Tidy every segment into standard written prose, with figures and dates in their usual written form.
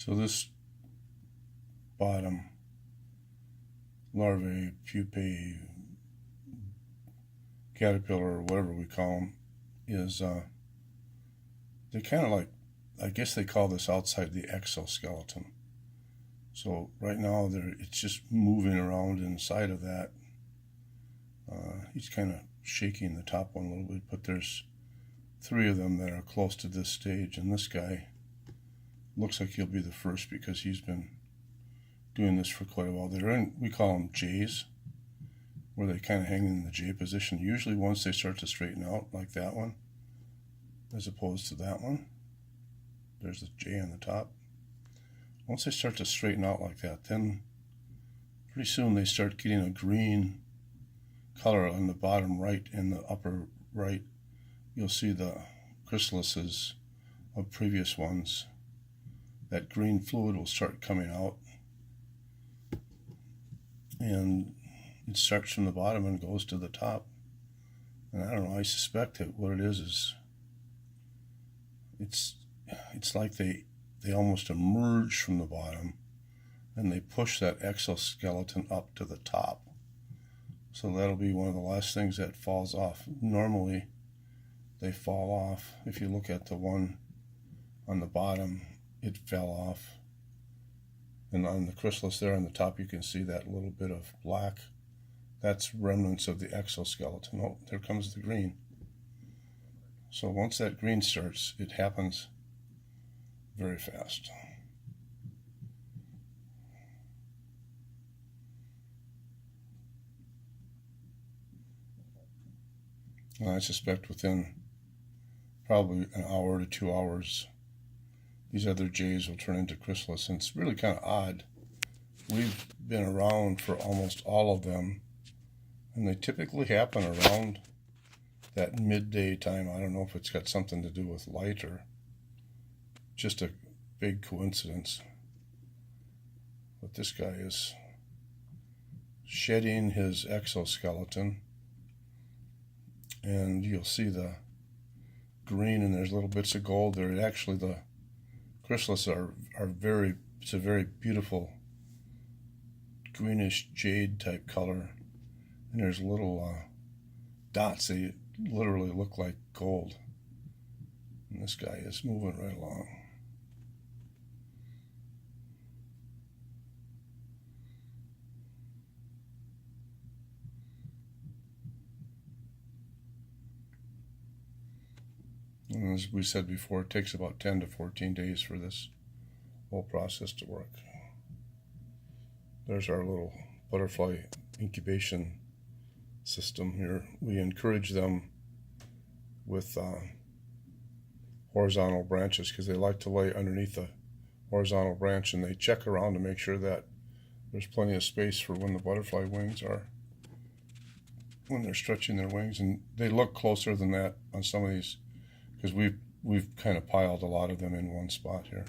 So this bottom larvae, pupae, caterpillar, or whatever we call them, is they kind of like, I guess they call this outside the exoskeleton. So right now it's just moving around inside of that. He's kind of shaking the top one a little bit, but there's 3 of them that are close to this stage, and this guy looks like he'll be the first because he's been doing this for quite a while. We call them J's, where they kind of hang in the J position. Usually once they start to straighten out, like that one, as opposed to that one. There's the J on the top. Once they start to straighten out like that, then pretty soon they start getting a green color on the bottom right and the upper right. You'll see the chrysalises of previous ones. That green fluid will start coming out, and it starts from the bottom and goes to the top. And I don't know, I suspect that what it is it's like they almost emerge from the bottom and they push that exoskeleton up to the top. So that'll be one of the last things that falls off. Normally they fall off. If you look at the one on the bottom, it fell off. And on the chrysalis there on the top, you can see that little bit of black. That's remnants of the exoskeleton. Oh, there comes the green. So once that green starts, it happens very fast. And I suspect within probably an hour to 2 hours, these other J's will turn into chrysalis. And it's really kind of odd. We've been around for almost all of them, and they typically happen around that midday time. I don't know if it's got something to do with light or just a big coincidence. But this guy is shedding his exoskeleton, and you'll see the green, and there's little bits of gold there. Actually, the chrysalis are it's a very beautiful greenish jade type color, and there's little dots. They literally look like gold. And this guy is moving right along. And as we said before, it takes about 10 to 14 days for this whole process to work. There's our little butterfly incubation system here. We encourage them with horizontal branches because they like to lay underneath a horizontal branch, and they check around to make sure that there's plenty of space for when the butterfly wings are, when they're stretching their wings. And they look closer than that on some of these because we've kind of piled a lot of them in one spot here.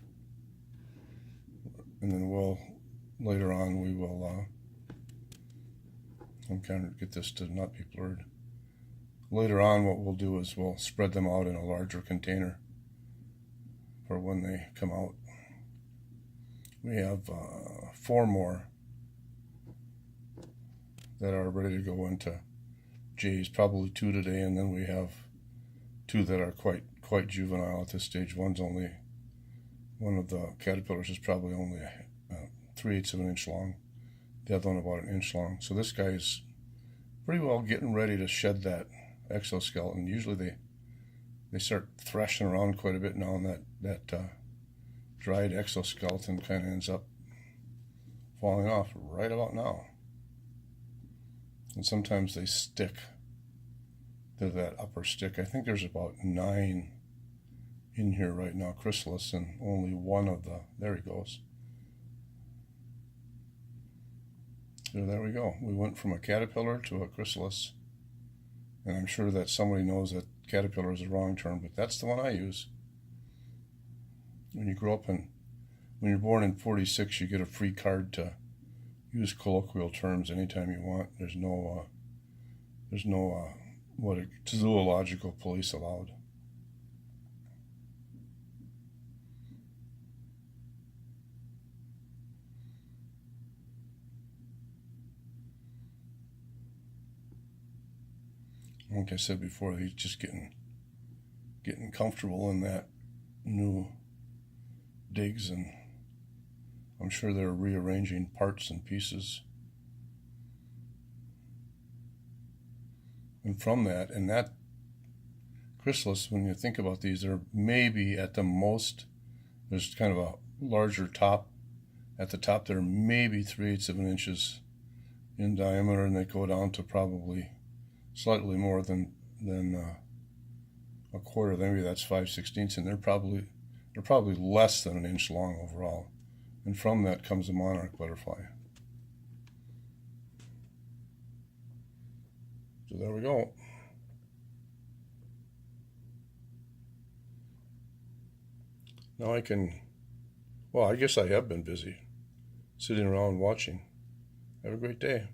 And then later on we will I'm trying to get this to not be blurred. Later on what we'll do is we'll spread them out in a larger container for when they come out. We have 4 more that are ready to go into J's, probably 2 today, and then we have 2 that are quite juvenile at this stage. One of the caterpillars is probably only 3/8 of an inch long. The other one about an inch long. So this guy is pretty well getting ready to shed that exoskeleton. Usually they start thrashing around quite a bit now, and that dried exoskeleton kind of ends up falling off right about now. And sometimes they stick to that upper stick. I think there's about 9 in here right now, chrysalis, and only one of there he goes. So there we go. We went from a caterpillar to a chrysalis. And I'm sure that somebody knows that caterpillar is the wrong term, but that's the one I use. When you're born in 46, you get a free card to use colloquial terms anytime you want. There's no zoological police allowed. Like I said before, he's just getting comfortable in that new digs, and I'm sure they're rearranging parts and pieces. And from that, and that chrysalis, when you think about these, they're maybe at the most, there's kind of a larger top. At the top, they're maybe 3/8 of an inches in diameter, and they go down to probably slightly more than a quarter. Maybe that's 5/16, and they're probably less than an inch long overall. And from that comes a monarch butterfly. So there we go. Now I can, well, I guess I have been busy sitting around watching. Have a great day.